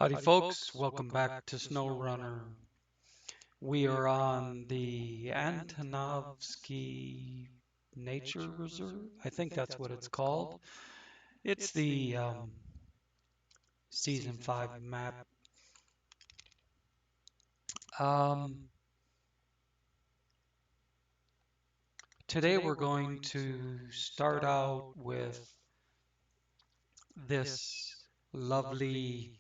Howdy, folks. Welcome back to SnowRunner. We are on the Antonovsky Nature Reserve. I think that's what it's called. It's the Season 5 map. Today we're going to start out with this lovely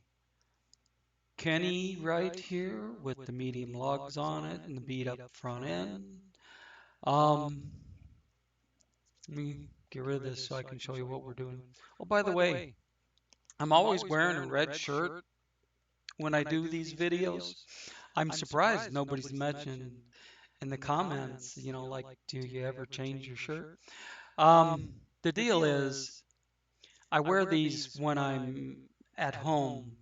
Kenny right here with the medium logs on it and the beat up front end. Let me get rid of this so I can show you what we're doing. Oh, by the way, I'm always wearing a red shirt when I do these videos. I'm surprised nobody's mentioned in the comments, like, do you ever change your shirt? The deal is, I wear these when I'm at home,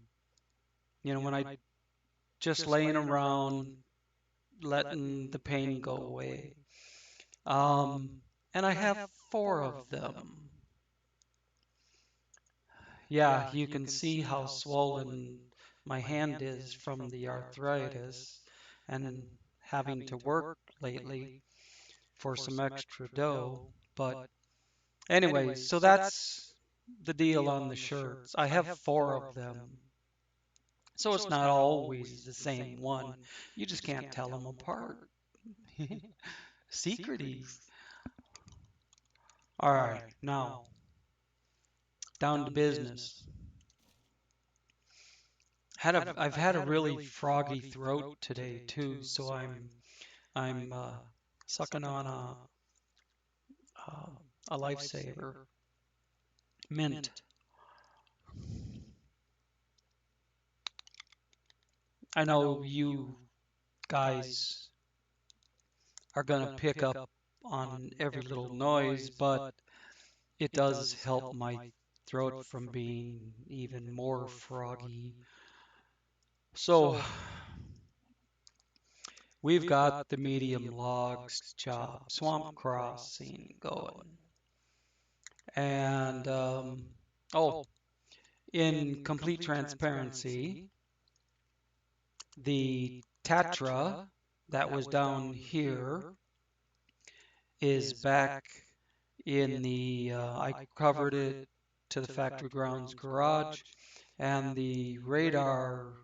when I just laying around, letting the pain go away. And I have 4 of them. Yeah, you can see how swollen my hand is from the arthritis and having to work lately for some extra dough. But anyway, so that's the deal on the shirts. I have 4 of them. So it's not always the same one. You just can't tell them apart. Secreties. All right, now down to business. I've had a really froggy throat today too, so I'm sucking on a lifesaver, mint. I know you guys are gonna pick up on every little noise, but it does help my throat from being even more froggy. So we've got the medium logs job, swamp crossing going. And, in complete transparency, the Tatra that was down here is back in the, I covered it to the factory grounds garage, and the radar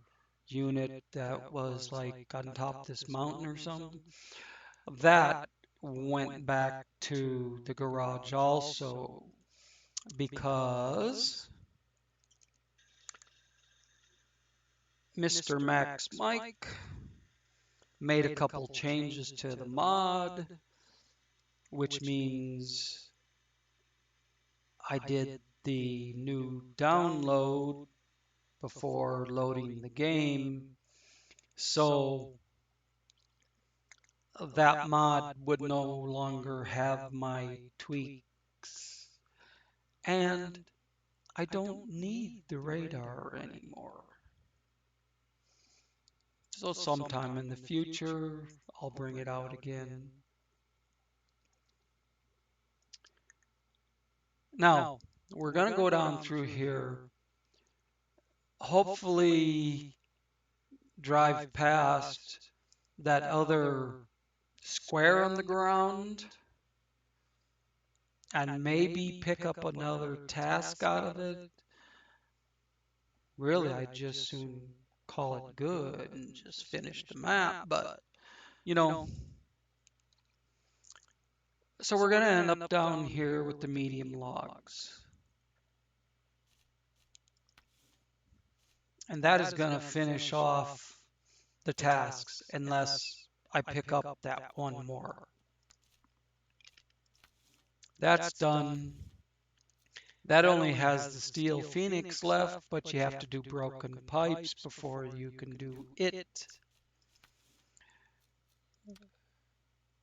unit that was like on top of this mountain or something, that went back to the garage also because Mr. Max Mike made a couple changes to the mod, which means I did the new download before loading the game, so that mod would no longer have my tweaks, and I don't need the radar anymore. So sometime in the future, I'll bring it out again. Now, we're going to go down through here, hopefully drive past that other square on the ground, and maybe pick up another task out of it. Really, I'd just soon call it good and just finish the map, but, so we're going to end up down here with the medium logs. And that is going to finish off the tasks unless I pick up that one more. That's done. That only has the steel phoenix left, but you have to do broken pipes before you can do it.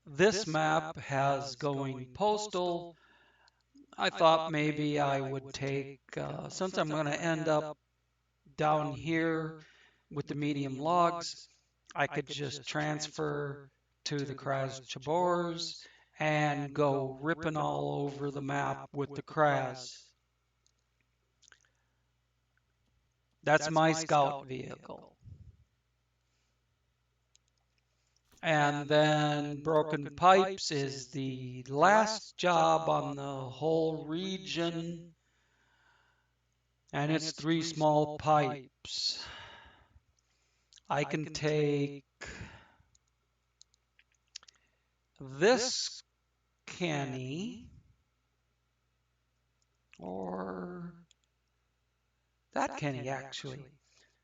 This map has going postal. I thought maybe I would take, since I'm going to end up down here with the medium logs, I could just transfer to the Kraz Chabors and go ripping all over the map with the Kraz. That's my scout vehicle. And then Broken Pipes is the last job on the whole region, and it's 3 small pipes. I can take this Kenny or that Kenny actually.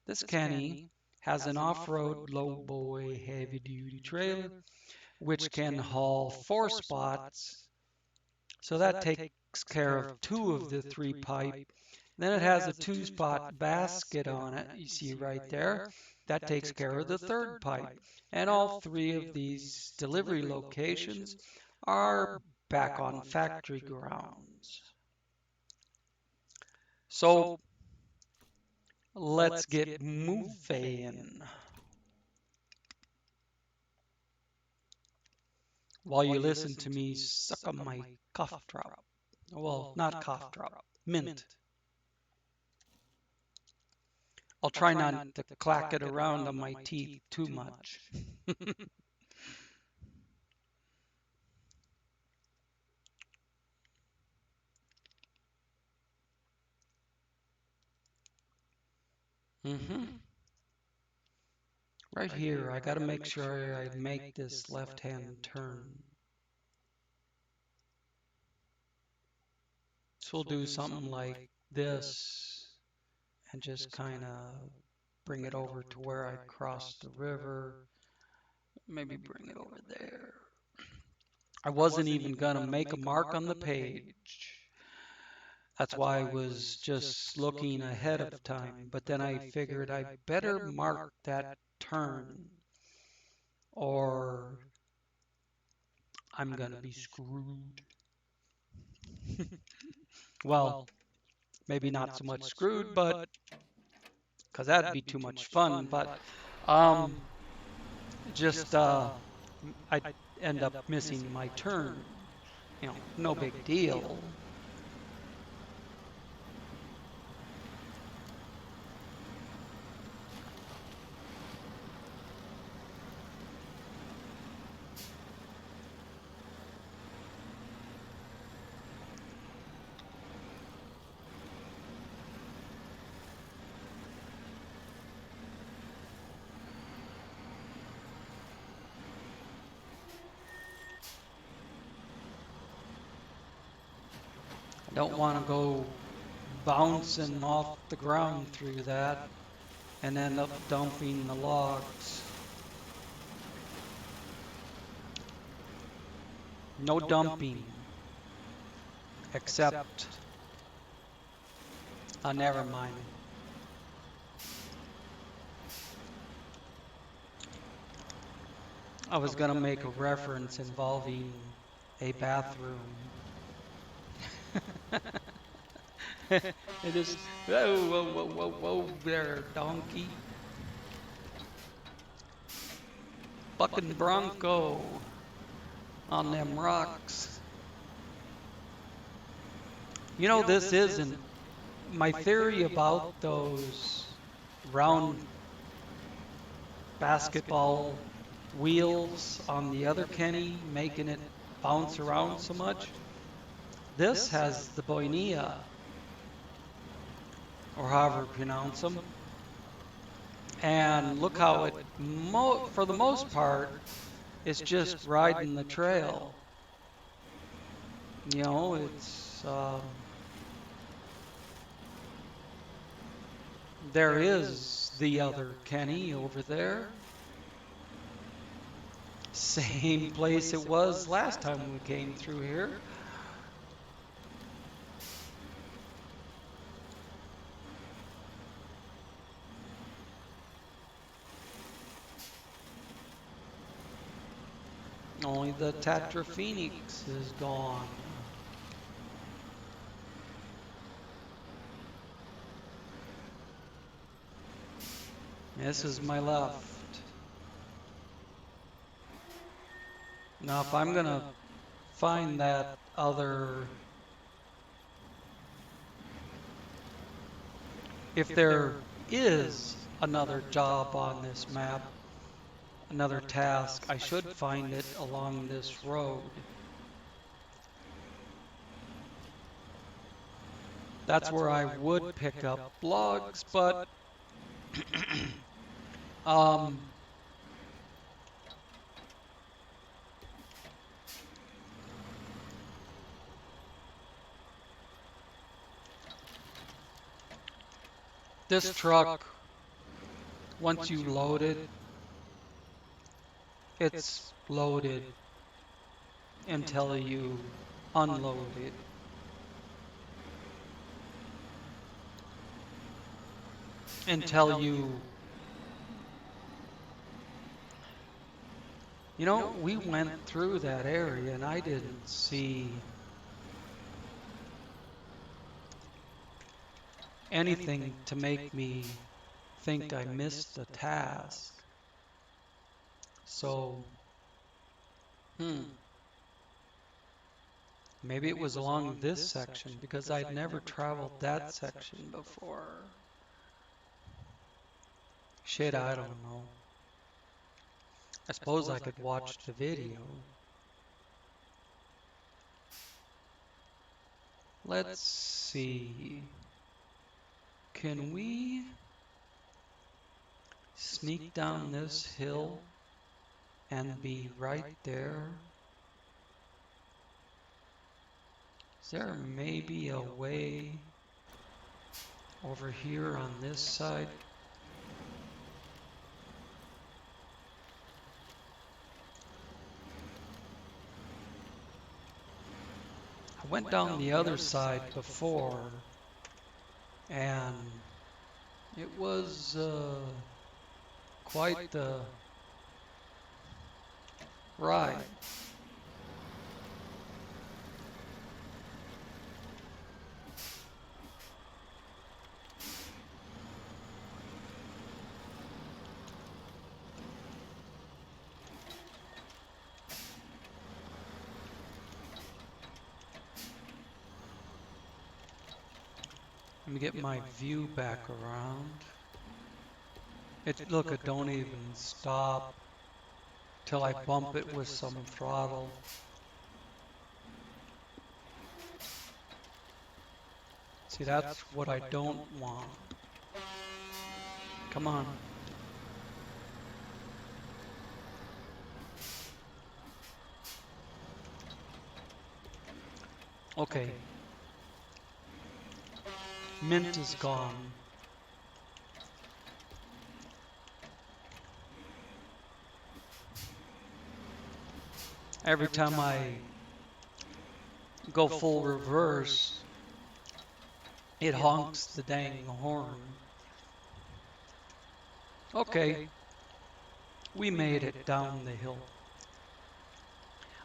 This Kenny has an off-road low-boy heavy-duty trailer which can haul 4 spots. So that takes care of 2 of the 3 pipe. Then it has a 2-spot basket on it, you see right there. That takes care of the 3rd pipe. And all 3 of these delivery locations are back on factory grounds. So let's get moving. While you listen to me suck on my cough drop. Well, not cough drop, mint. I'll try not to clack it around on my teeth too much. Right here, I gotta make sure I make this left-hand turn. So we'll do something like this and just kind of bring it over to where I crossed the river. Maybe bring it over there. I wasn't even gonna make a mark on the page. That's why I was just looking ahead of time. But then I figured I better mark that turn or I'm gonna be screwed. Well, maybe not so much screwed, but because that'd be too much fun. But just I'd end up missing my turn. You know, no big deal. I don't want to go bouncing off the ground through that and end up dumping the logs. No dumping, except, never mind. I was going to make a reference involving a bathroom. It is, whoa, whoa, whoa, whoa, whoa there, donkey. Bucking bronco on them rocks. You know, this isn't my theory about those round basketball wheels on the other Kenny, making it bounce around so much. This has the Boinia, or however you pronounce them. And look how it, for the most part, it's just riding the trail. You know, it's, there is the other Kenny over there. Same place it was last time we came through here. Only the Tatra Phoenix is gone. This is my left. Now, if I'm gonna find that other, if they're is another job on this map, another task. I should find it along this road. That's where I would pick up logs, but um, this truck, once you load it, it's loaded until you unload it. Until we went through that area and I didn't see anything to make me think I missed the task. So, maybe it was along this section because I'd never traveled that section before. Shit, I don't know. I suppose I could watch the video. Let's see. Can we sneak down this hill and be right there? Is there maybe a way over here on this side? I went down the other side before, and it was quite the ride. Let me get my view back around. Look, it don't even stop till I bump it with some throttle. See, that's what I don't want. Come on. Okay. Mint is gone. Every time I go full reverse, it honks the dang horn. Okay, we made it down the hill.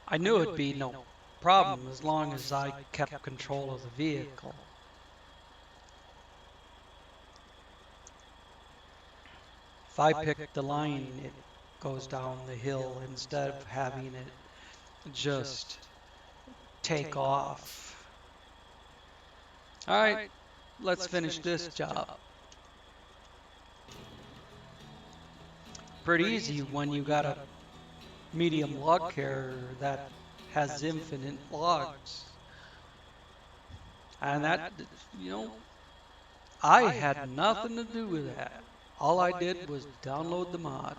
I knew it'd be no problem as long as I kept control of the vehicle. If I pick the line, it goes down the hill instead of having it just take off. Alright, let's finish this job. Pretty easy when you got a medium log carrier that has infinite logs. And that, I had nothing to do with that. All I did was download the mod.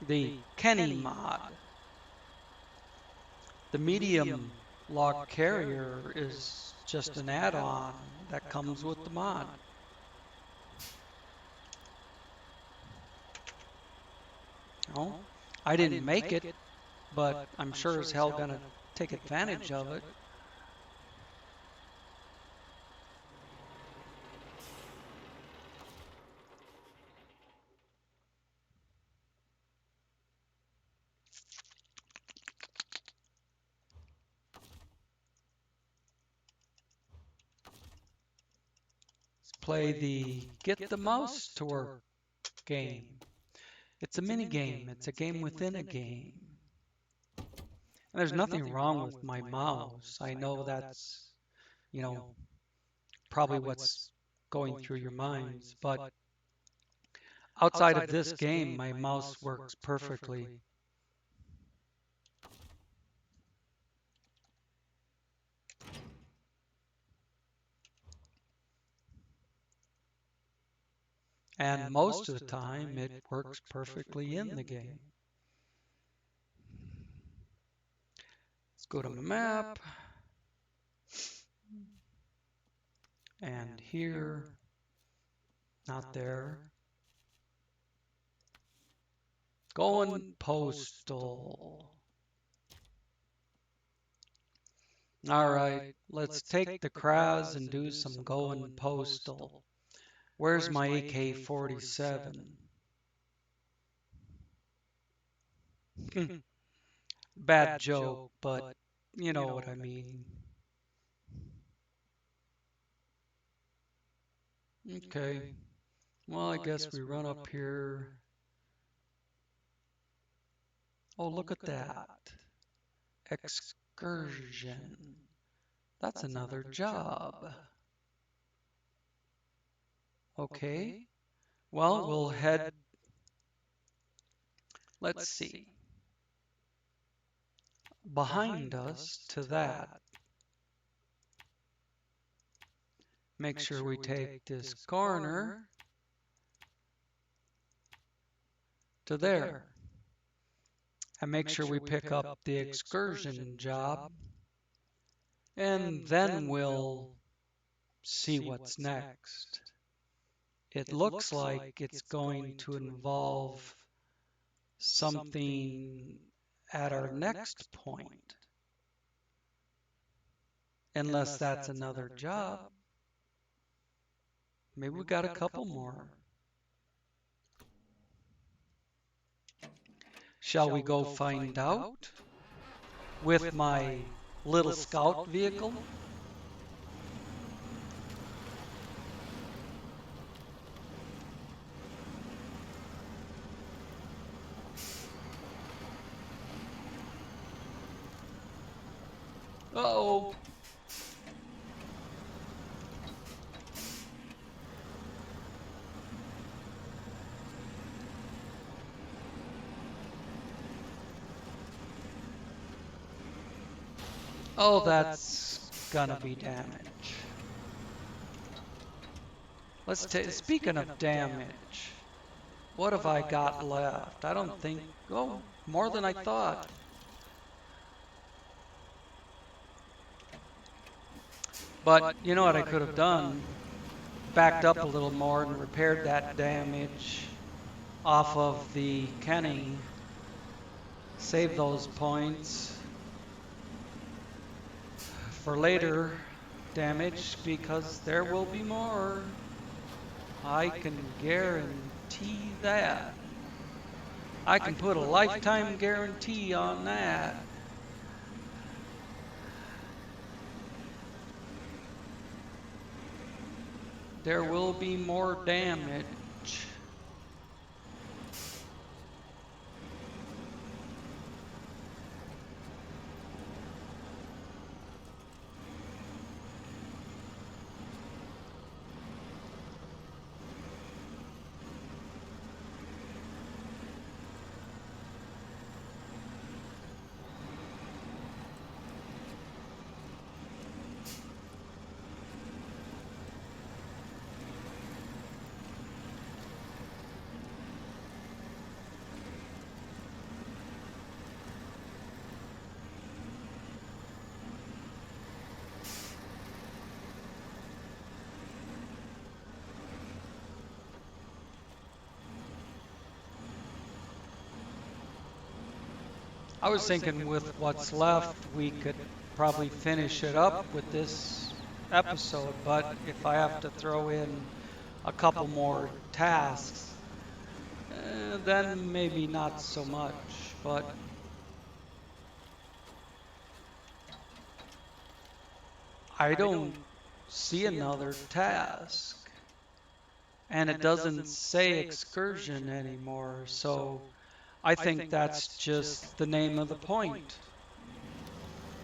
The Kenny mod. The medium log carrier is just an add-on that comes with the mod. No, I didn't make it, but I'm sure as hell gonna take advantage of it. Play the Get the Mouse to Work game. It's a mini game. It's a game within a game. And there's nothing wrong with my mouse. I know that's, probably what's going through your minds. But outside of this game, my mouse works perfectly. And most of the time, it works perfectly in the game. Let's go to map. And here, not there. Going postal. All right, let's take the crowds and do some going postal. Where's my AK-47? Bad joke, but you know what I mean. Okay, well, I guess we run up here. Oh, look at that. Excursion. That's another job. Okay, well, we'll head. Let's see. Behind us to that. Make sure we take this corner to there. And make sure we pick up the excursion job. And then we'll see what's next. It looks like it's going to involve something at our next point. Unless that's another job. Maybe we got a couple more. Shall we go find out with my little scout vehicle? Uh-oh. Oh, that's gonna be damage. Let's take, speaking of damage, what have I got left? I don't think, oh, more than I thought. But you know what I could have done? Backed up a little more and repaired that damage off of the Kenny. Save those points for later damage because there will be more. I can guarantee that. I can put a lifetime guarantee on that. There will be more damage. I was thinking with what's left, we could probably finish it up with this episode, but if I have to throw in a couple more tasks, then maybe not so much, but I don't see another task. And it doesn't say excursion anymore, so I think that's just the name of the point.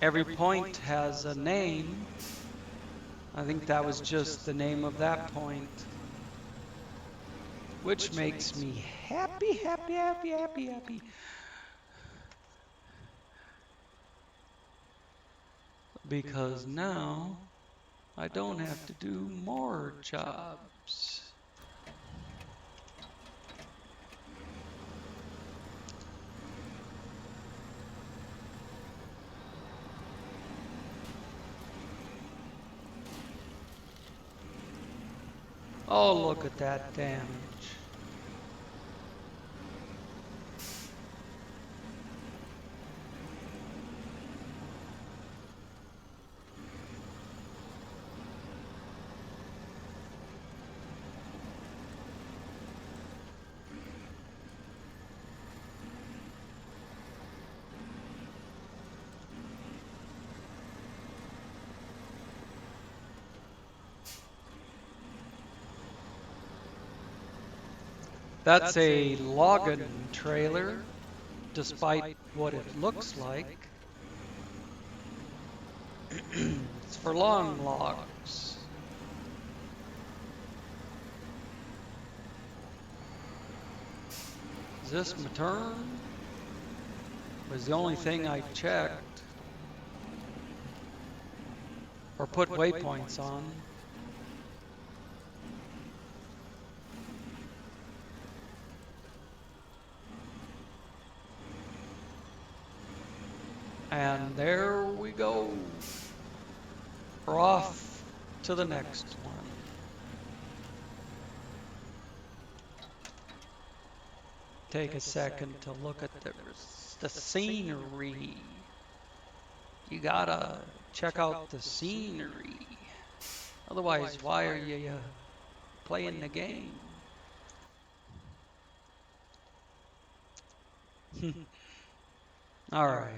Every point has a name, I think that was just the name of that point, which makes me happy, happy, happy, happy, happy. Because now I don't have to do more jobs. Oh, look at that damage. That's a logging trailer, despite what it looks like. It's for long logs. Is this my turn? Was the only thing I checked or put waypoints on. And there we go. We're off to the next one. Take a second to look at the scenery. You gotta check out the scenery. Otherwise, why are you playing the game? All right.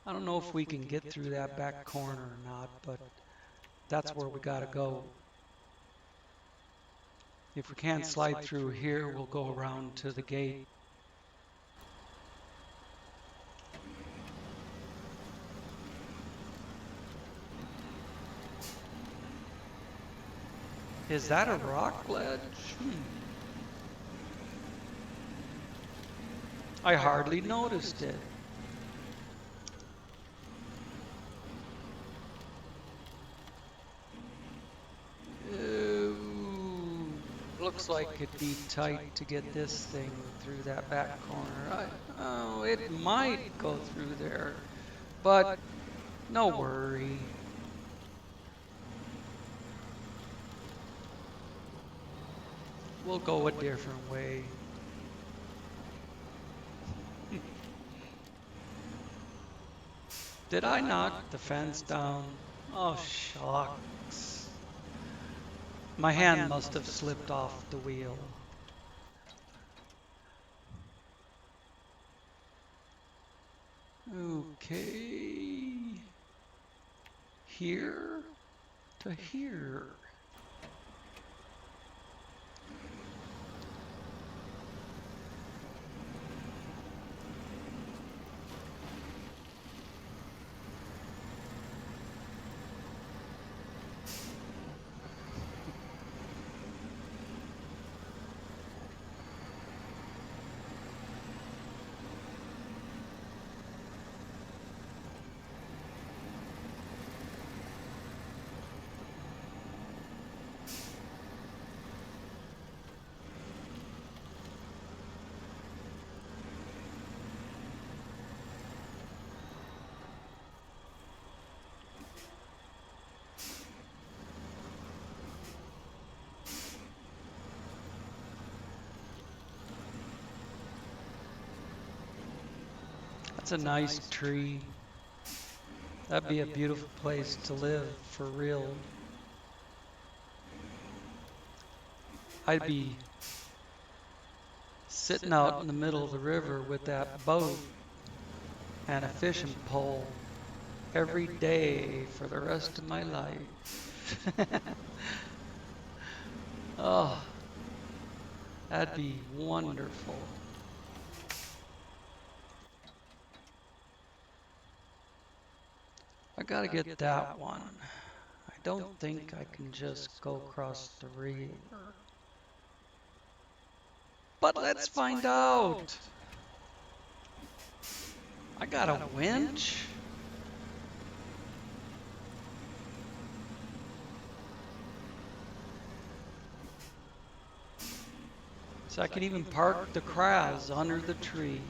I don't know if we can get through that back corner or not, but that's where we gotta go. If we can't slide through here, we'll go around to the gate. Is that a rock ledge? I hardly noticed it. Looks like it'd be tight to get this thing through that back corner. Oh, it might go through there, but no worry. We'll go a different way. Did I knock the fence down? Oh, shucks. My hand must have slipped off the wheel. Okay. Here to here. That's a nice tree. That'd be a beautiful place to live, for real. I'd be sitting out in the middle of the river with that boat and a fishing pole every day for the rest of my life. Oh, that'd be wonderful. I gotta get that one. I don't think I can just go across the river. But let's find out. I got a winch? So I can even park the crabs under the tree.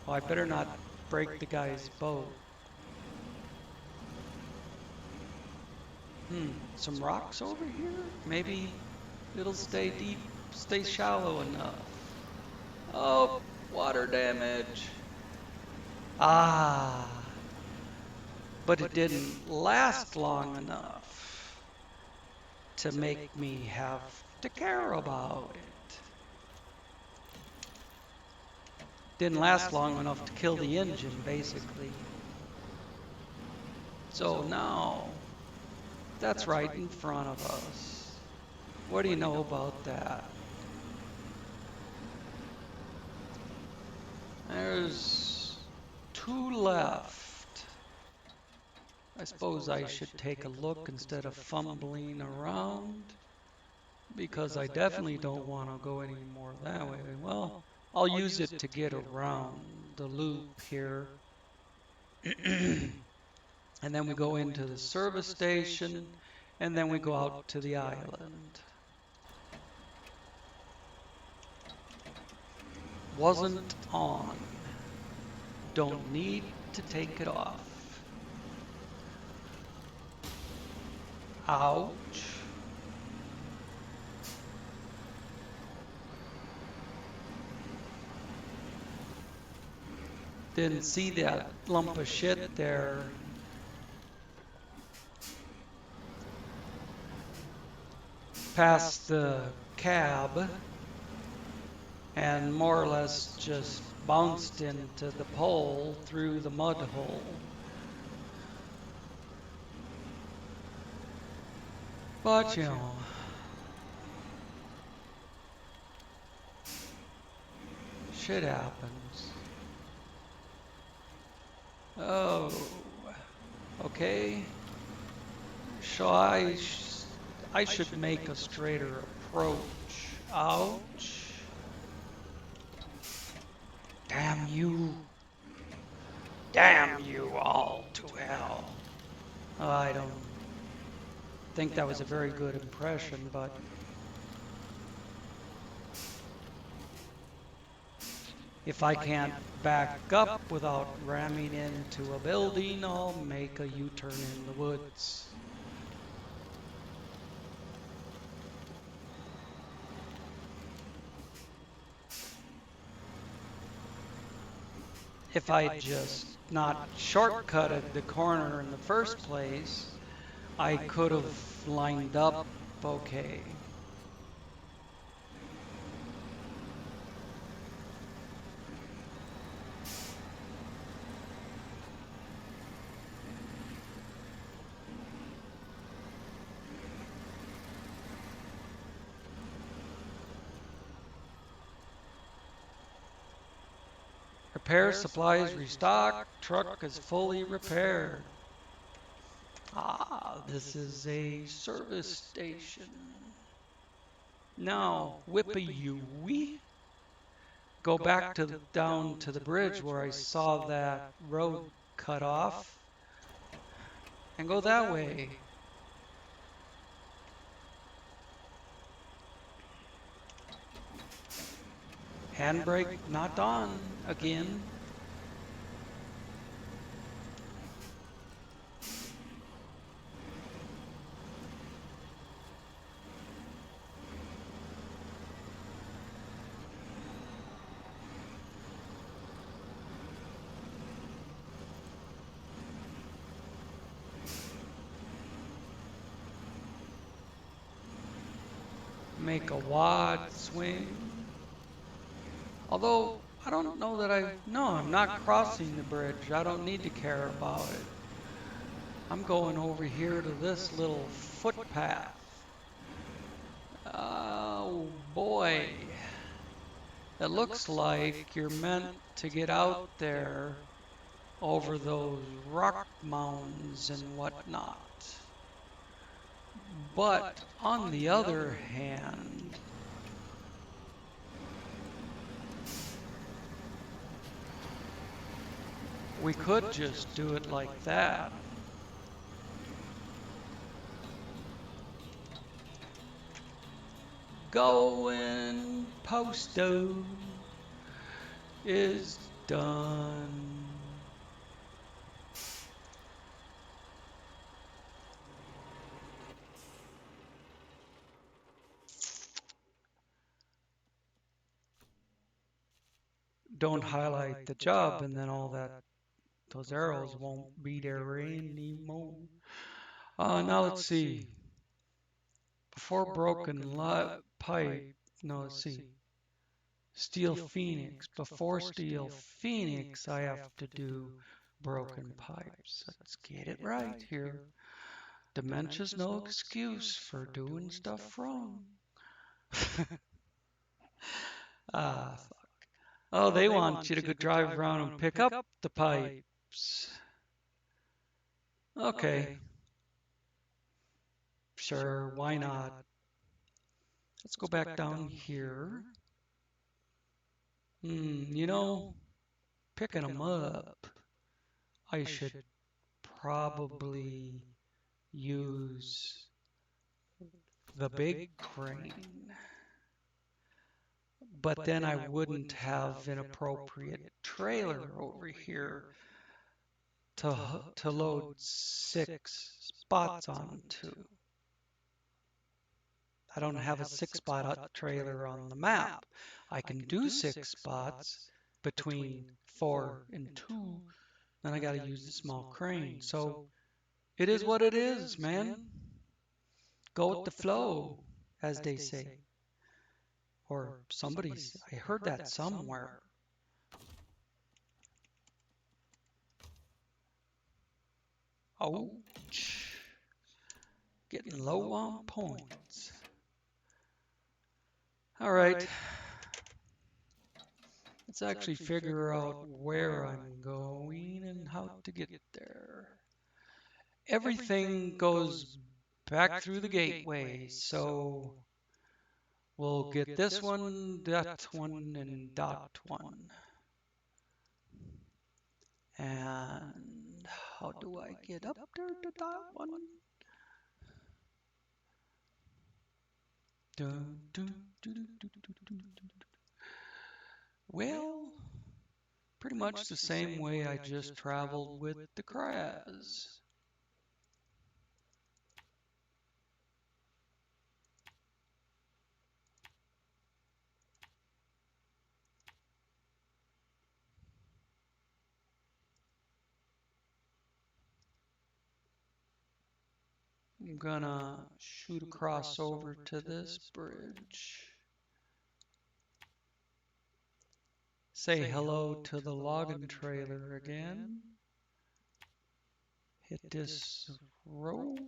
Oh, I better not break the guy's boat. Some rocks over here? Maybe it'll stay deep, stay shallow enough. Oh, water damage. Ah, but it didn't last long enough to make me have to care about it. Didn't last long enough to kill the engine, basically. So now, that's right in front of us. What do you know about that? There's two left. I suppose I should take a look instead of fumbling around, because I definitely don't want to go any more that way. Well, I'll use it to get around the loop here. And then we go into the service station, and then we go out to the island. Wasn't on. Don't need to take it off. Ouch. Didn't see that lump of shit there. Past the cab and more or less just bounced into the pole through the mud hole. But, you know, shit happens. Oh, okay. So I should make a straighter approach. Ouch. Damn you. Damn you all to hell. I don't think that was a very good impression, but if I can't back up without ramming into a building, I'll make a U-turn in the woods. If I just not shortcutted the corner in the first place, I could have lined up okay. Repair supplies restocked. Truck is fully repaired. Ah, this is a service station. Now, whippy-you-wee. Go back to down to the bridge where I saw that road cut off, and go that way. Handbrake not on again. Make a wide swing. Although, I don't know that I'm not crossing the bridge. I don't need to care about it. I'm going over here to this little footpath. Oh boy. It looks like you're meant to get out there over those rock mounds and whatnot. But on the other hand, we could just do it like that. Going Posto is done. Don't highlight the job, and then all that, those arrows won't be there anymore. Now let's see. Before broken pipe, no, let's see. Steel Phoenix. Before Steel Phoenix, I have to do broken pipes. Let's get it right here. Dementia's no excuse for doing stuff wrong. Fuck. Oh, they want you to go drive around and pick up the pipes. Okay. Sure, why not? Let's go back down here. You know, picking them up, I should probably use the big crane. But then I wouldn't have an appropriate trailer over here to load 6 spots onto. I don't have a 6-spot trailer on the map. I can do 6 spots between 4 and 2. Then I got to use the small crane. So it is what it is, man. Go with the flow, as they say. Or somebody's, I heard that somewhere. Ouch. Getting low on points. All right. Let's actually figure out where I'm going and how to get there. Everything goes back through the gateway, so we'll get this one, that one, and that one. And how do I get up there to that one? Dun, dun, dun, dun, dun, dun, dun, dun. Well, pretty much the same way I just traveled with the Kraz. I'm gonna shoot across over to this bridge. Say hello to the logging trailer again. Hit this road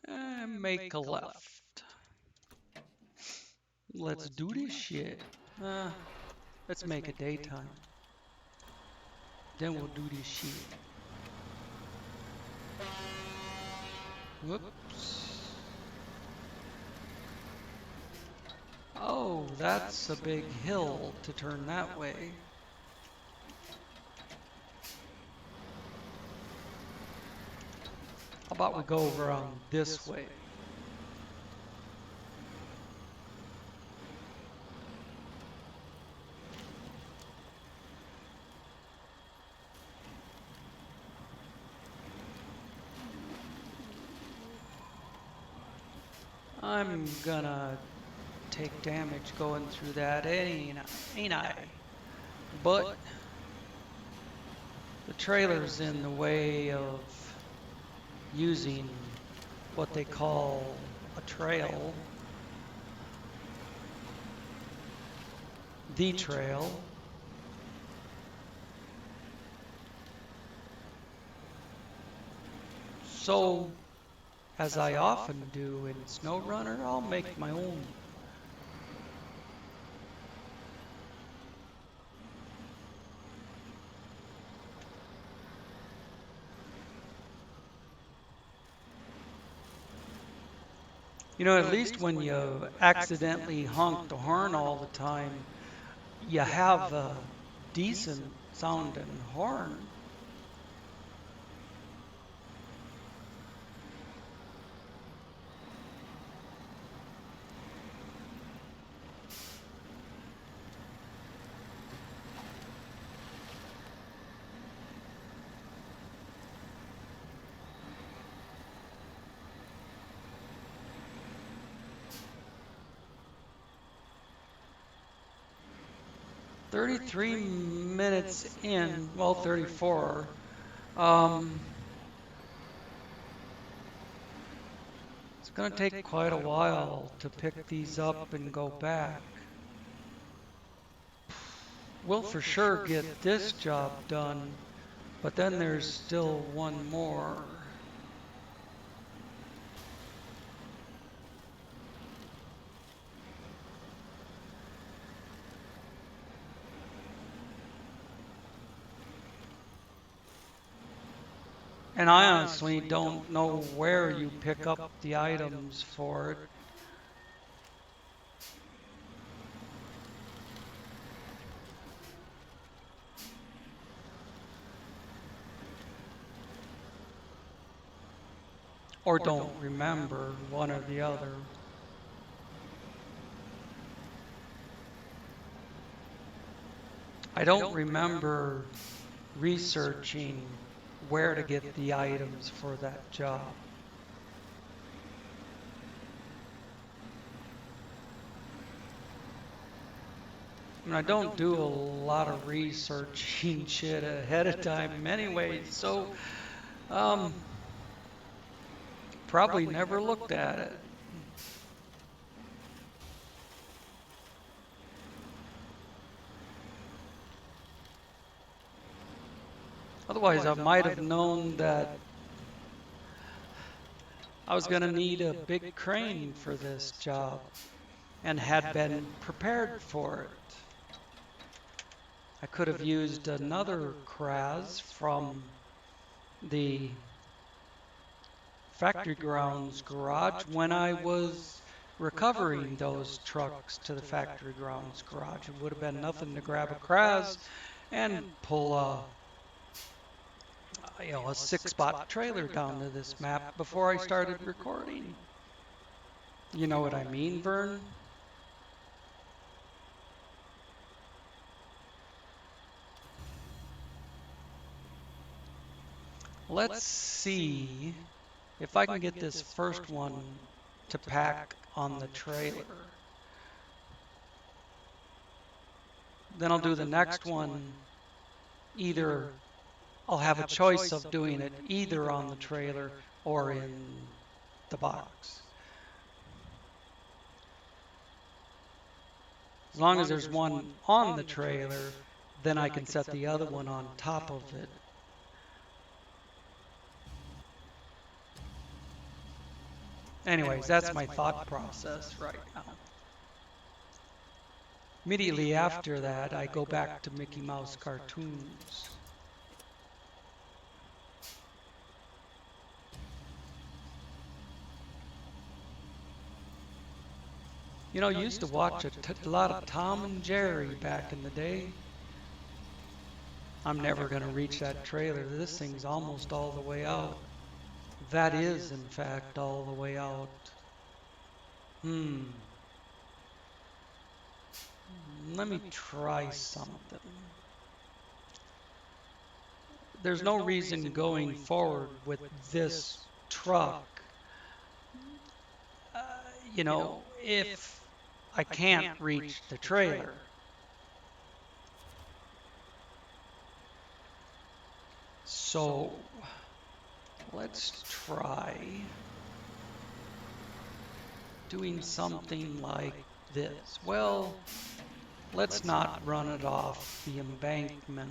and make a left. Let's do this shit. Let's make it daytime. Then we'll do this shit. Whoops. Oh, that's a big hill to turn that way. How about we go around this way? I'm gonna take damage going through that, ain't I? But the trailer's in the way of using what they call a trail. The trail. So, as I often do in SnowRunner, I'll make my own. At least when you accidentally honk the horn all the time, you have a decent sounding horn. 33 minutes in, well, 34. It's going to take quite a while to pick these up and go back. We'll for sure get this job done, but then there's still one more. And I honestly don't know where you pick up the items for it. Or don't remember, one or the other. I don't remember researching where to get the items for that job. I don't do a lot of researching shit ahead of time anyway, so probably never looked at it. Otherwise, I might have known that I was going to need a big crane for this job and had been prepared for it. I could have used another Kraz from the factory grounds garage when I was recovering those trucks to the factory grounds garage. It would have been nothing to grab a Kraz and pull a 6-spot trailer down to this map before I started recording. You know what I mean, Vern? Let's see if I can get this first one to pack on the trailer. Then I'll do the next one. Either I'll have a choice of doing it either on the trailer or in the box. As long as there's one on the trailer, then I can set the other one on top of it. Anyways, that's my thought process right now. Immediately after that, I go back to Mickey Mouse cartoons. I used to watch a lot of Tom and Jerry back in the day. I'm never going to reach that trailer. This thing's almost all the way out. That is, in fact, all the way out. Let me try something. There's no reason going forward with this truck, if I can't reach the trailer. So let's try doing something like this. Well, let's not run it off the embankment.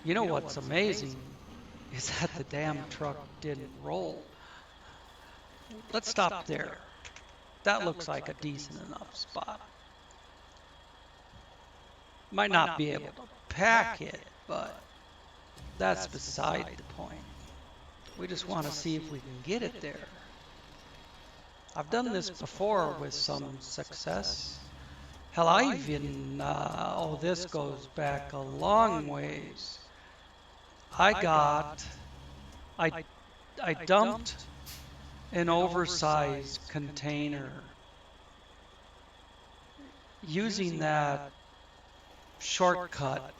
You know what's amazing is that the damn truck didn't roll. Let's stop there. That looks like a decent enough spot. Might not be able to pack it, but that's beside the point. We just want to see if we can get it there. I've done this before with some success. Hell, I even, oh, this goes back a long ways. I got, I, I dumped an oversized container using that shortcut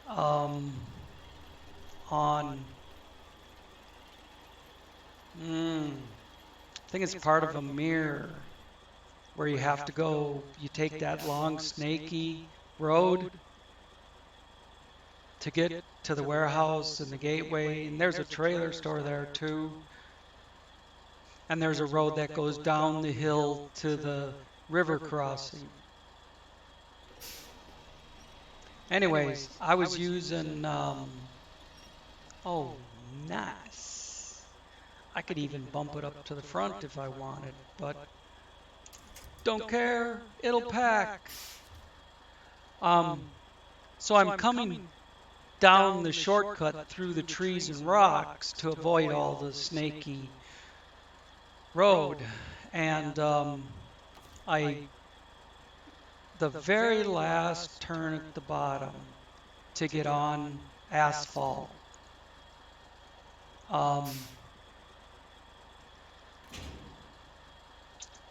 um, on, I think it's part of a mirror where you have to go, you take that long snaky road to get to the warehouse and the gateway, and there's a trailer store there too. And there's a road that goes down the hill to the river crossing. Anyways, I was using, oh, nice. I could even bump it up to the front if I wanted, but don't care, it'll pack. So I'm coming down the shortcut through the trees and rocks to avoid all the snaky road. And the very last turn at the bottom to get on asphalt,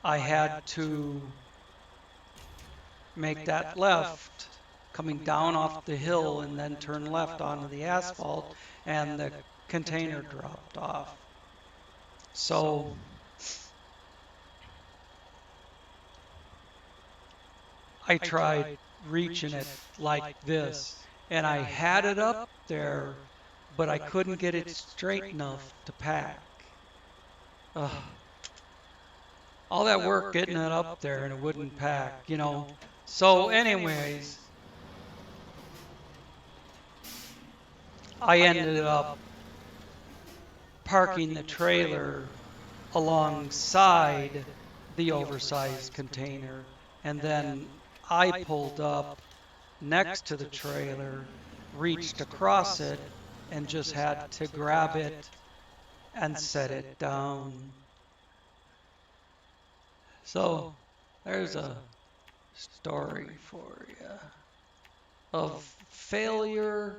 I had to make that left coming down off the hill and then turn left onto the asphalt, and the container dropped off. So I tried reaching it like this, and I had it up there, but I couldn't get it straight enough to pack. Ugh. All that work getting it up there and it wouldn't pack, you know. So anyways, I ended up parking the trailer alongside the oversized container, and then I pulled up next to the trailer, reached across it, and just had to grab it and set it down. So there's a story for you of failure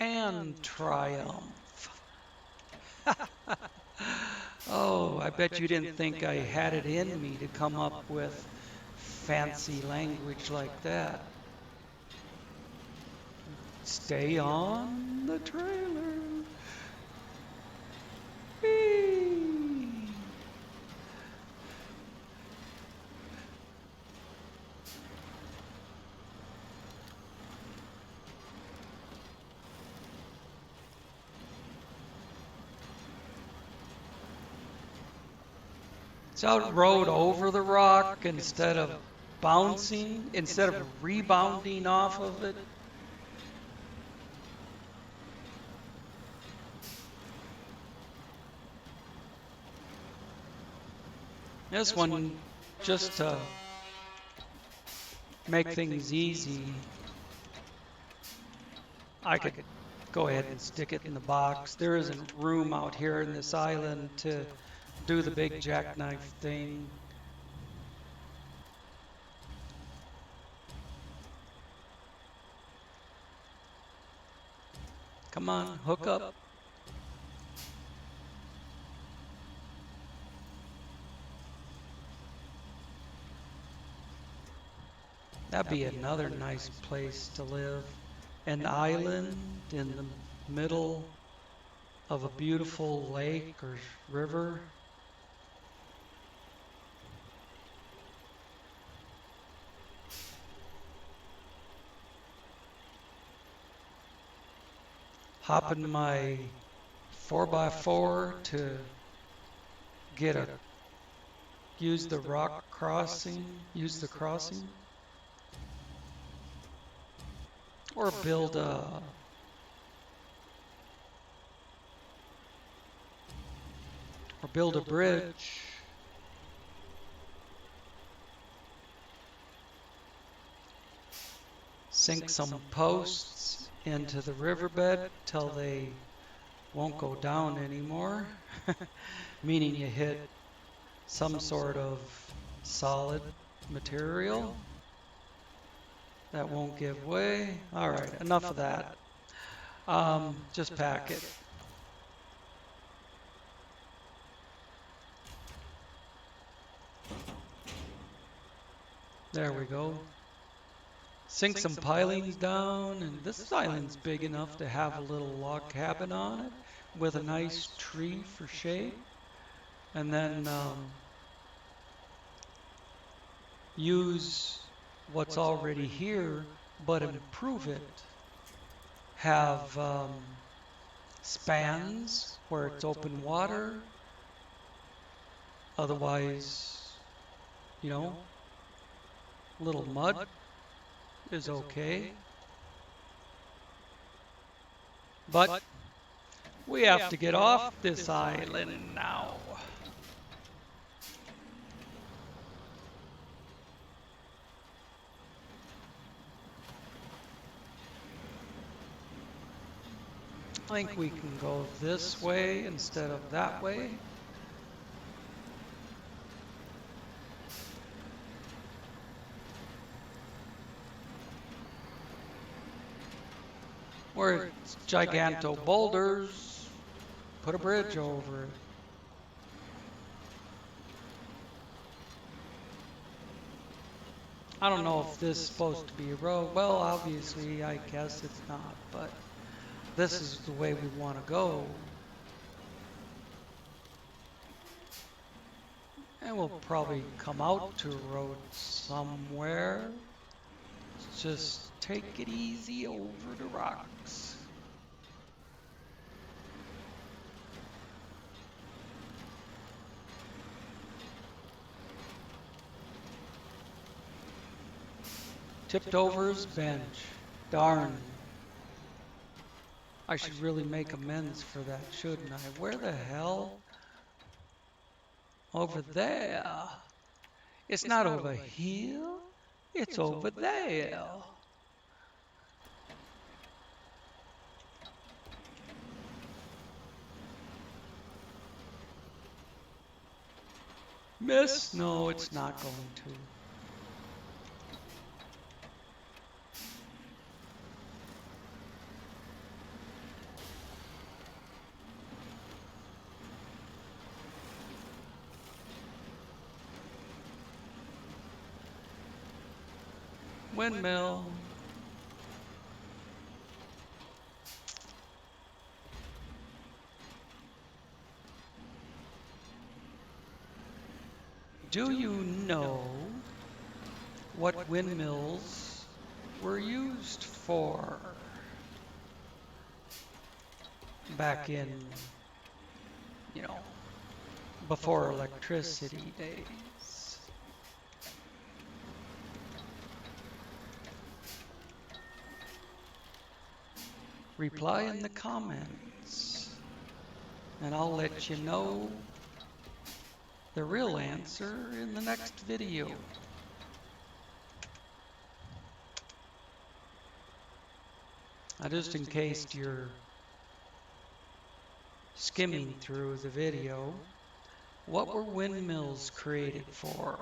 and triumph. Oh, I bet you didn't think I had it in me to come up with fancy language like that. Stay on the trailer. Whee! So it rode over the rock instead of bouncing, instead of rebounding off of it. This one, just to make things easy, I could go ahead and stick it in the box. There isn't room out here in this island to do the big jackknife thing. Come on, hook up. That'd be another nice place to live. An island in the middle of a beautiful lake or river. Hop in my 4x4 to use the crossing, or build a bridge. Sink some posts into the riverbed till they won't go down anymore, meaning you hit some sort of solid material that won't give way. All right, enough of that. Just pack it. There we go. Sink some pilings down, and this island's big enough to have a little log cabin on it with a nice tree for shade. And then use what's already here, but improve it. Have spans where it's open water. Otherwise, you know, little mud is okay. But we have to get off this island now. I think we can go this way instead of that way. Where it's giganto boulders, put a bridge over it. I don't know if this is supposed to be a road. Well, obviously, I guess it's not, but this is the way we want to go. And we'll probably come out to a road somewhere. Just take it easy over the rocks. Tipped over his bench. Darn. I should really make amends for that, shouldn't I? Where the hell? Over there. It's not over here. It's over there. Miss? No, it's not going to. Windmill. Do you know what windmills were used for back in, before electricity days? Reply in the comments, and I'll let you know the real answer in the next video. Now, just in case you're skimming through the video, what were windmills created for?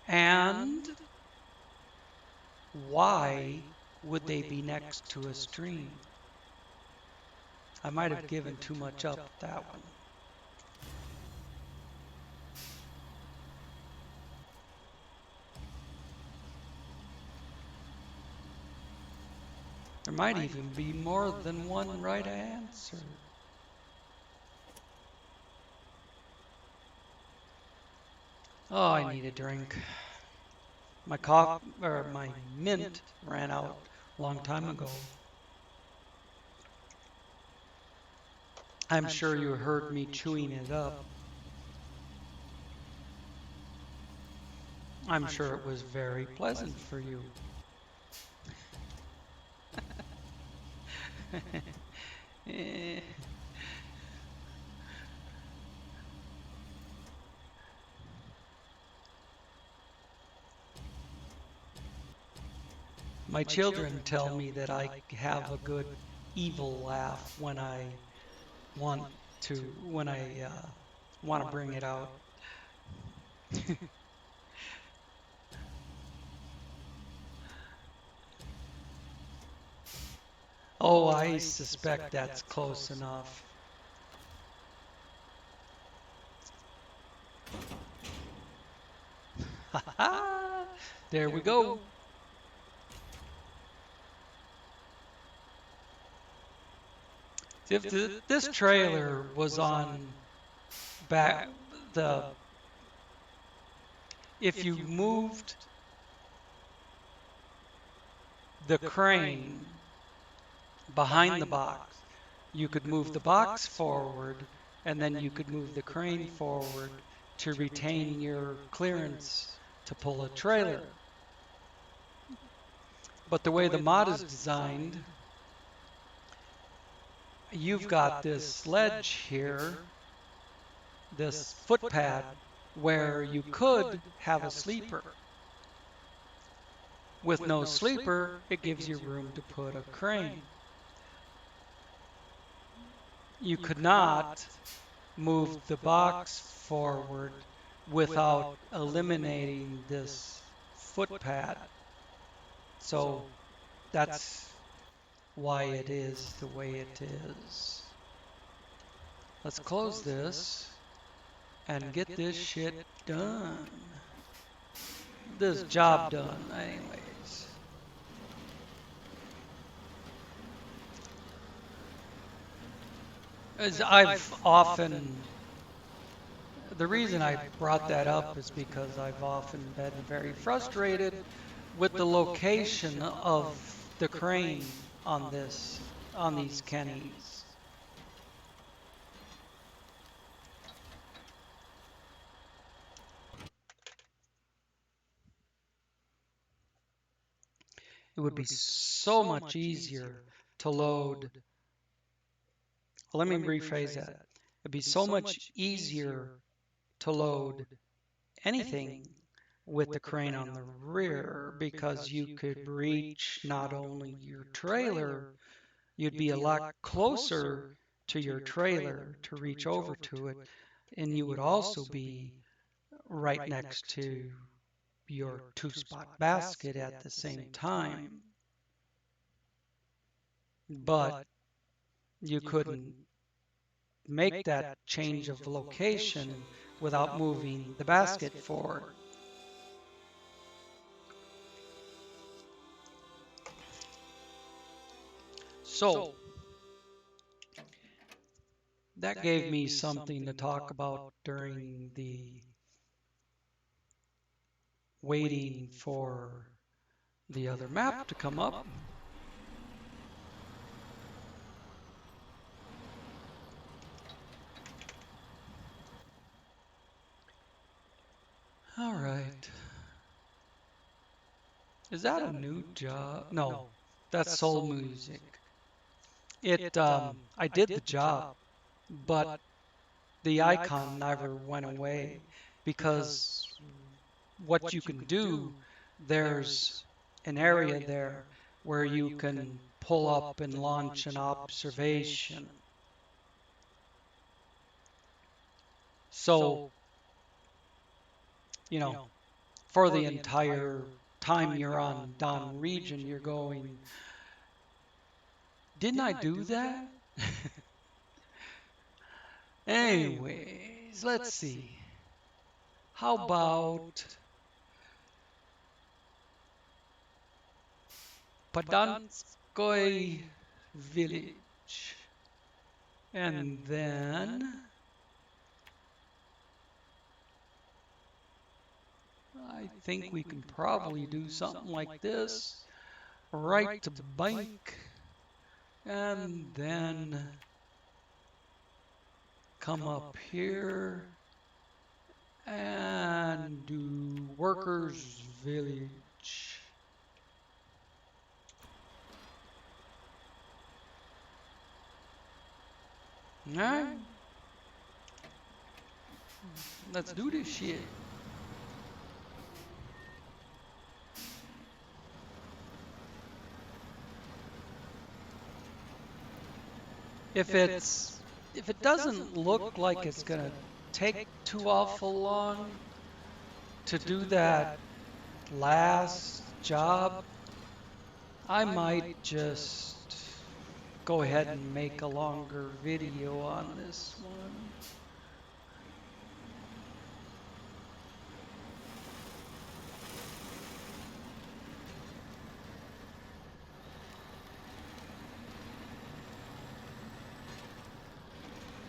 And why would they be next to a stream? I might have given too much up that one. There might even be more than one right answer. Oh, I need a drink. My my mint ran out a long time ago. I'm sure you heard me chewing it up. I'm sure it was very pleasant for you. My children tell me that I have a good evil laugh when I want to when I want to bring it out. Oh, I suspect that's close enough. There we go. If this trailer was on back if you moved the crane behind the box, you could move the box forward and then you could move the crane forward to retain your clearance to pull a trailer. But the way the mod is designed, you've got this ledge here, this footpad, where you could have a sleeper. With no sleeper, it gives you room to put a crane. You could not move the box forward without eliminating this footpad. So that's why it is the way it is. Let's close this and get this shit done. This job done, anyways. As I've often, the reason I brought that up is because I've often been very frustrated with the location of the crane on these Kennys. It would be so much easier to load. Well, let me rephrase that. It'd be so much easier to load anything with the crane on the rear because you could reach not only your trailer, you'd be a lot closer to your trailer to reach over to it, and you would also be right next to your two-spot basket at the same time. But you couldn't make that change of location without moving the basket forward. So that gave me something to talk about during the waiting for the other map to come up. All right. Is that a new job? No, that's soul music. I did the job, but the icon never went away because what you can do, there's an area there where you can pull up and launch an observation. So, for the entire time you're on Don region, you're going, didn't I do that? Anyways, let's see. How about Podanskoy village? And then I think we can probably do something like this. Right to bank. And then come up here and do workers village. Alright. Let's do this shit. If if it doesn't look like it's gonna take too awful long to do that last job, I might just go ahead and make a longer video on this one.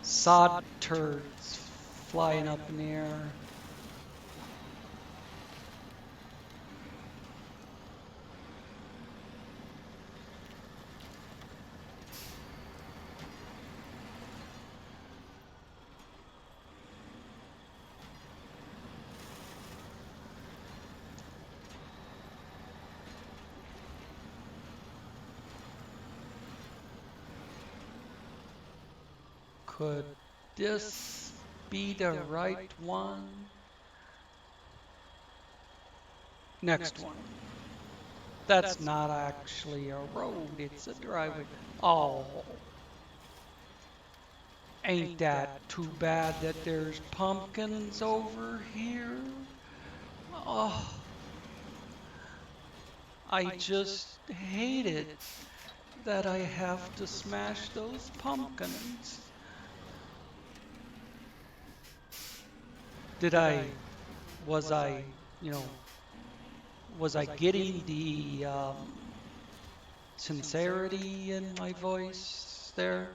Sod turds flying up in the air. Could this be the right one? Next one. That's not actually a road, it's a driveway. Oh, ain't that too bad that there's pumpkins over here? Oh, I just hate it that I have to smash those pumpkins. Was I, you know, was I getting the sincerity in my voice there?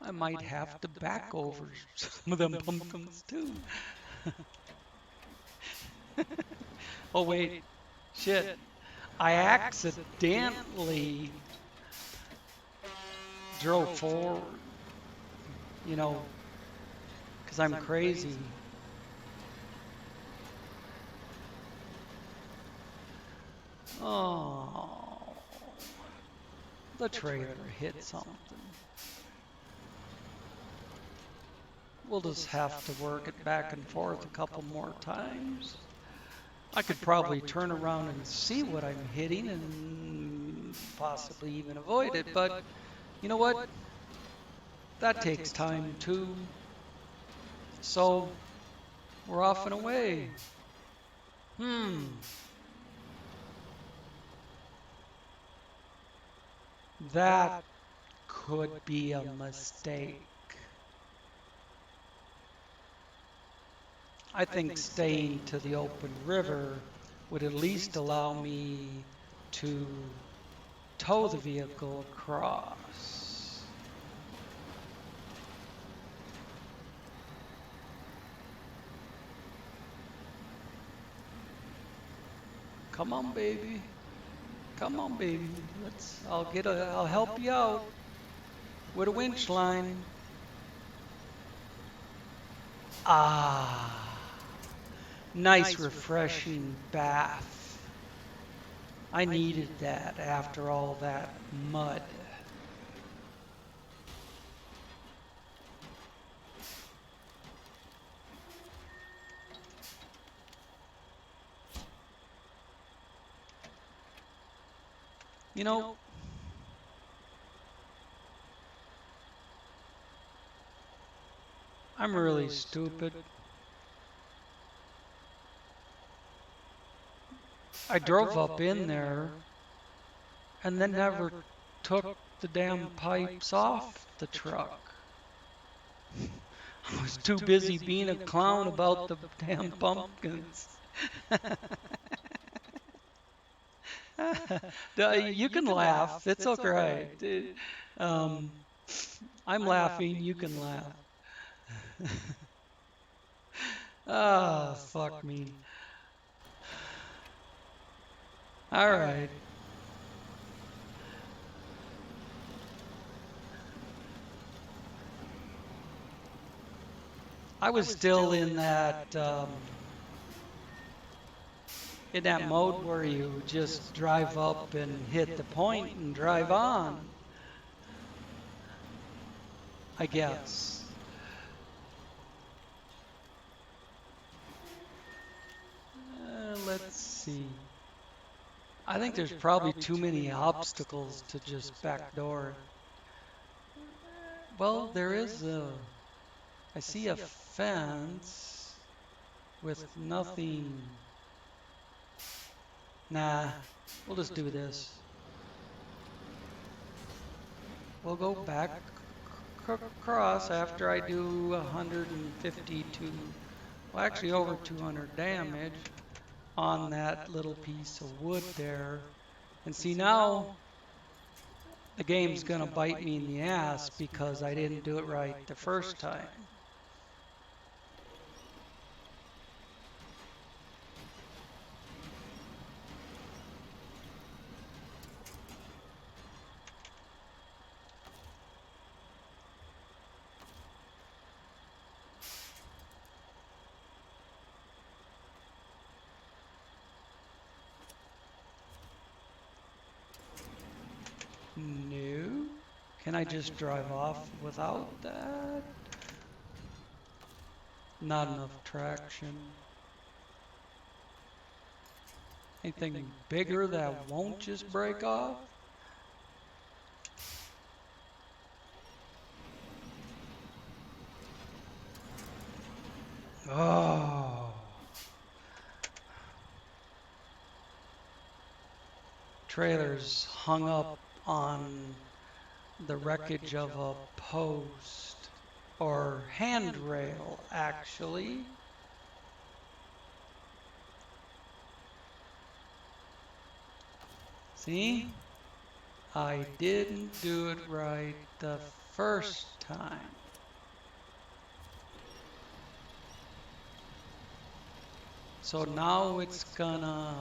I might have to back over some of them pumpkins too. Oh wait, shit. I accidentally drove forward, you know, because I'm crazy. Oh, the trailer hit something. We'll just have to work it back and forth a couple more times. I could probably turn around and see what I'm hitting and possibly even avoid it, but you know what? That takes time too. So we're off and away. That could be a mistake. I think staying to the open river would at least allow me to tow the vehicle across. Come on, baby. Come on, baby. I'll help you out with a winch line. Ah, nice refreshing bath. I needed that after all that mud. You know, I'm really stupid. I drove up in there and then never took the damn pipes off the truck. I was too busy being a clown about the damn pumpkins. You can laugh. It's okay. I'm laughing. You can laugh. Ah, fuck me. All right. I was still in that mode where you just drive up and hit the point and drive on, I guess. let's see. I think there's probably too many obstacles to just backdoor it. Well, there is a. I see a fence with nothing. Nah, we'll just do this. We'll go back across after I do 152, well, actually over 200 damage on that little piece of wood there. And see, now the game's gonna bite me in the ass because I didn't do it right the first time. No. Can I just drive off without that? Not enough traction. Anything bigger that won't just break off? Oh. Trailer's hung up on the wreckage of a post or handrail, actually. See? I didn't do it right the first time. So now it's gonna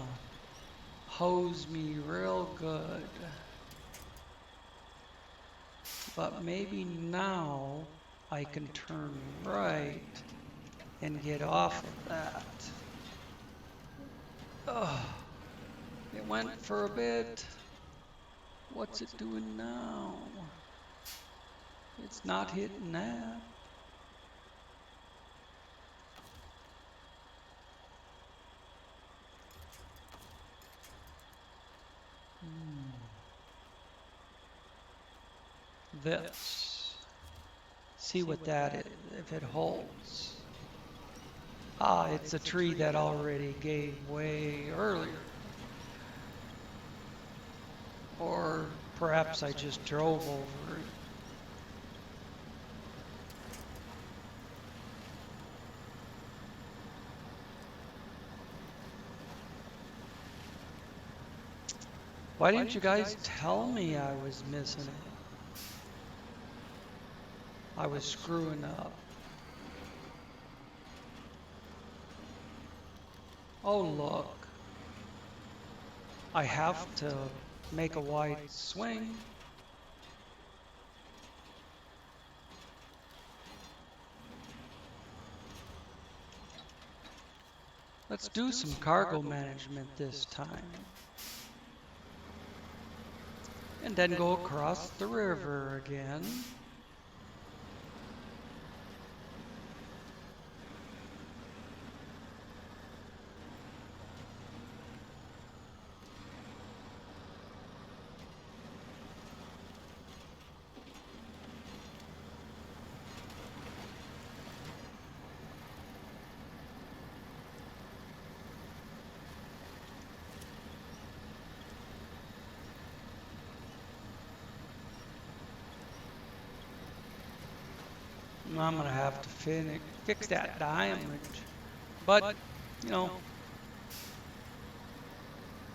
hose me real good. But maybe now I can turn right and get off of that. Oh, it went for a bit. What's it doing now? It's not hitting that. This. See what that is, if it holds. Ah, it's a tree that already gave way earlier. Or perhaps I just drove over it. Why didn't you guys tell me I was missing it? I was screwing up. Oh, look. I have to make a wide swing. Let's do some cargo management this time. And then go across the river again. I'm going to have to fix that damage. But, you know,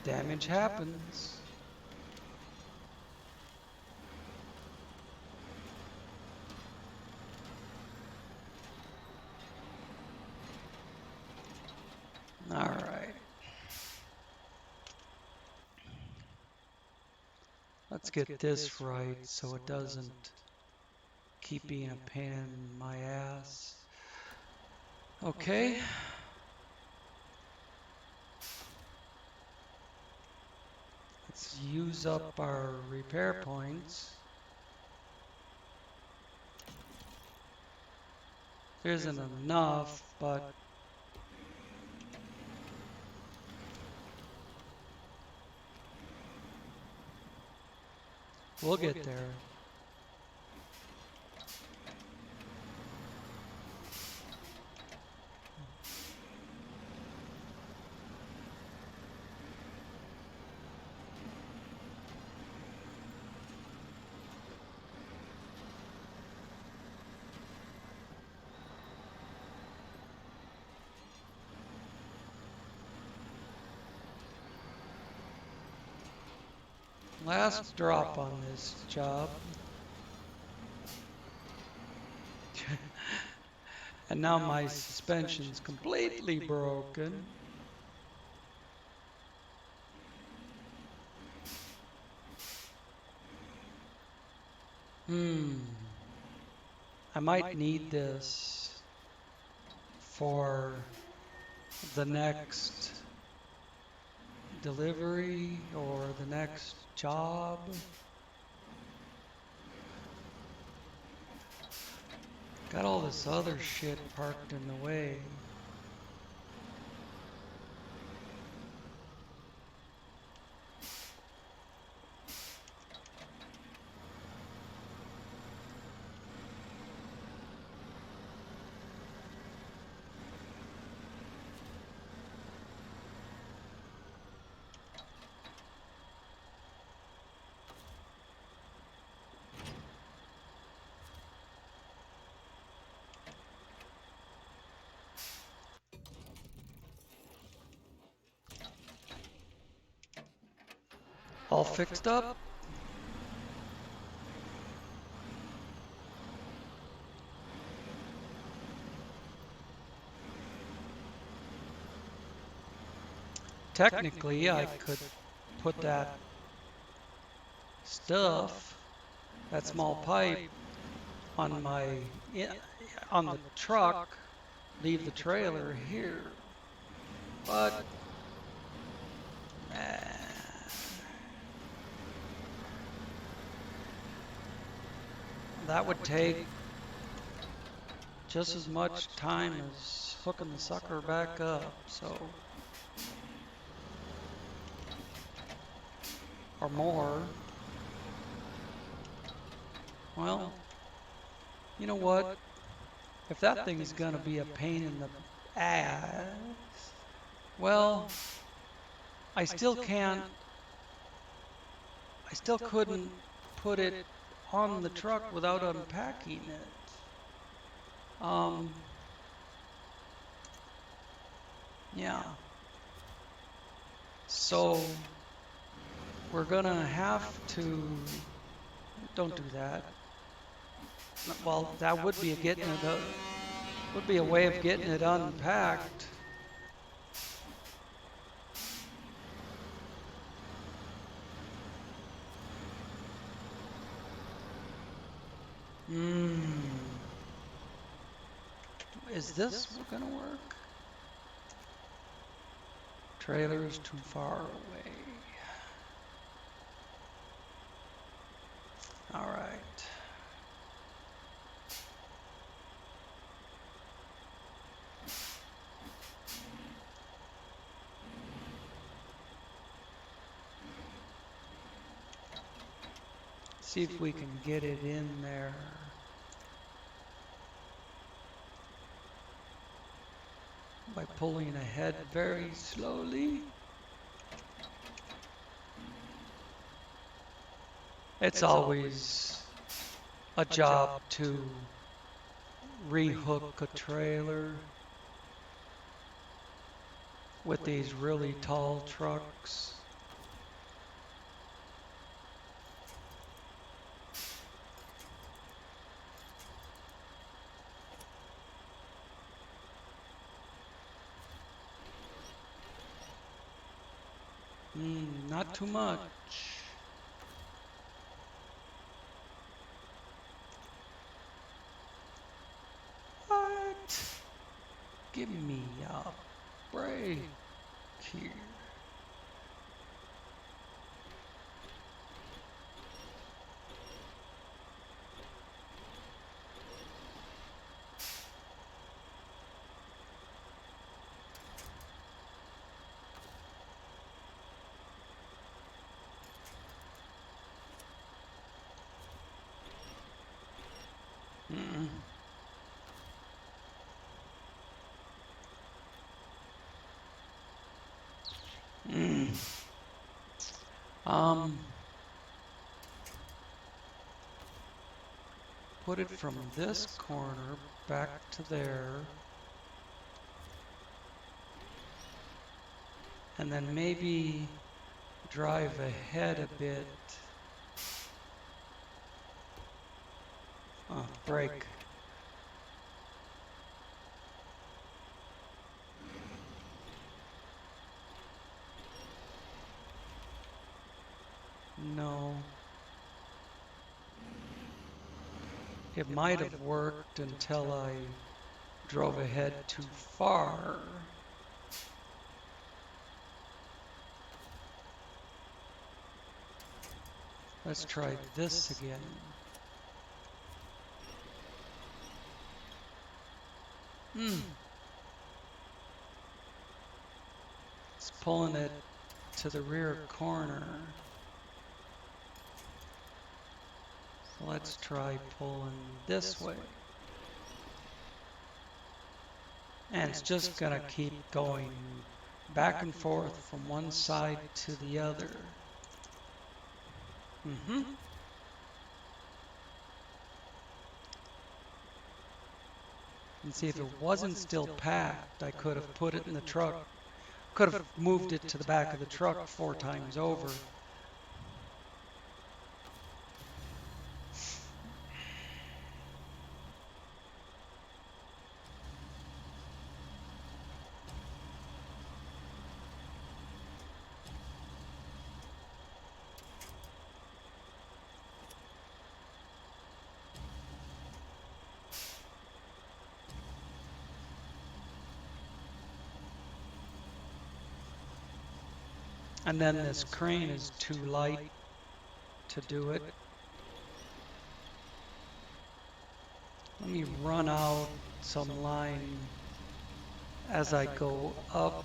damage happens. All right. Let's get this right so it doesn't keep being a pain in my ass. Okay. Let's use up our repair points. There isn't enough, but We'll get there. Last drop on this job. And now my suspension's completely broken. I might need this for the next delivery or the next job. Got all this other shit parked in the way. All fixed up? Technically, I could put that stuff, that small pipe, on the truck, leave the trailer here, but that would take just as much time as hooking the sucker back up, so, or more. Well, you know what? If that thing is gonna be a pain in the ass, well, I still couldn't put it on the truck without unpacking it. Yeah. So we're gonna have to, don't do that. Well, that would be a way of getting it unpacked. Is this gonna work? Trailer is too far away. All right. See if we can get it in there. By pulling ahead very slowly. It's always a job to rehook a trailer with these really tall trucks. Not too much. What? Give me a break here. Um, put it from this corner back to there. And then maybe drive ahead a bit. Oh, brake. No. It might have worked until I drove ahead too far. Let's try this again. It's pulling it to the rear corner. So let's try pulling this way. And it's just going to keep going back and forth from one side to the other. And see, if it wasn't still packed, I could have put it in the truck. Could have moved it to the back of the truck 4 times over. And then this crane is too light to do it. Let me run out some line as I go up.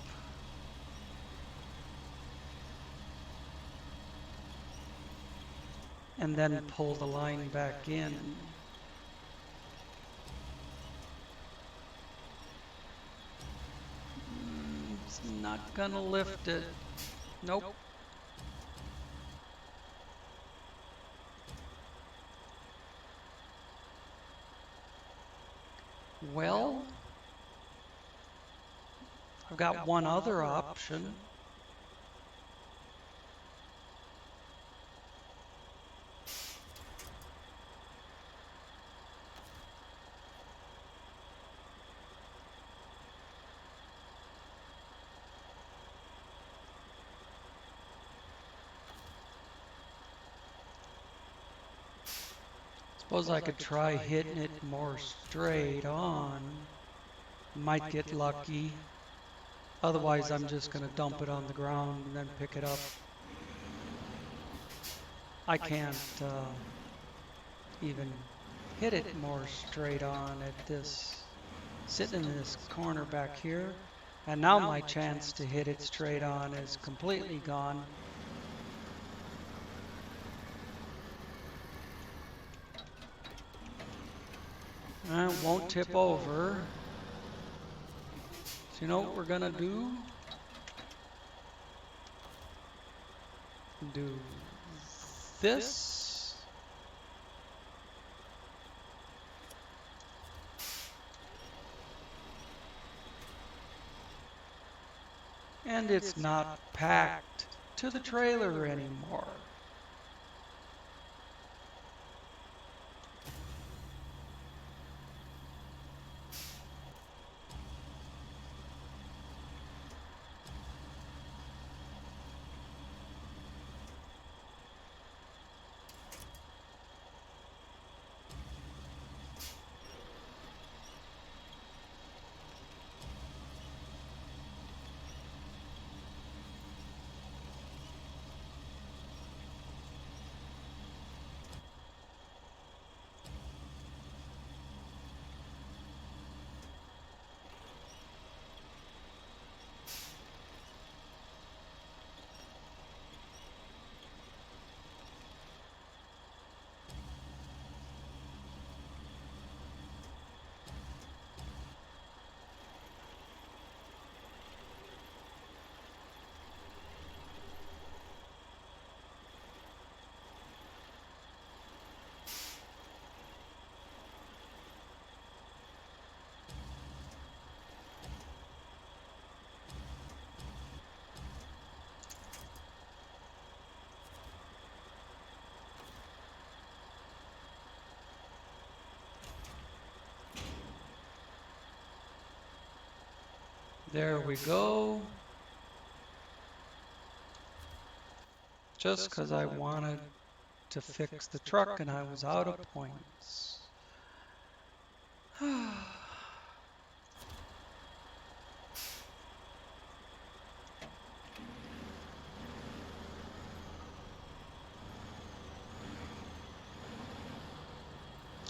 And then pull the line back in. It's not gonna lift it. Nope. Well, I've got one other option. Suppose I could try hitting it more straight on. Might get lucky. Otherwise, I'm just going to dump it on the ground and then pick it up. I can't even hit it more straight on at this, sitting in this corner back here. And now my chance to hit it straight on is completely gone. It won't tip over. So you know what we're gonna do? Do this. And it's not packed to the trailer anymore. There we go. Just because I wanted to fix the truck and I was out of points.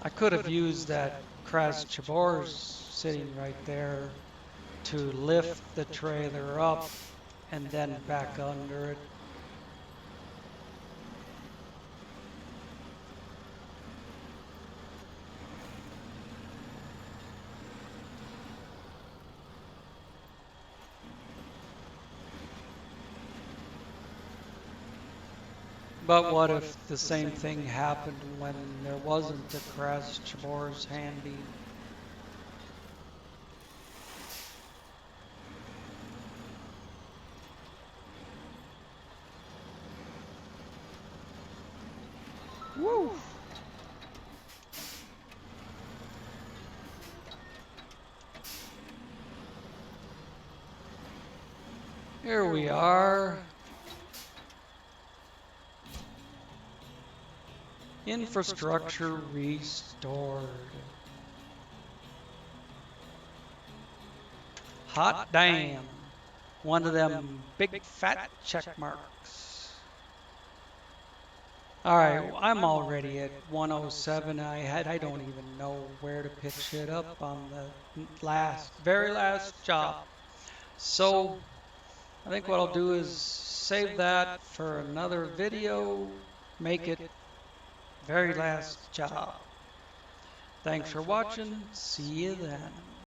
I could have used that Kraz Chabor's sitting right there to lift the trailer up and then back under it. But what if the same thing happened when there wasn't a Kraz Chabor's handy? Woo! Here we are. Infrastructure restored. Hot damn. One of them big fat check marks. Alright, I'm already at 107. I don't even know where to pitch it up on the very last job. So I think what I'll do is save that for another video, make it very last job. Thanks for watching. See you then.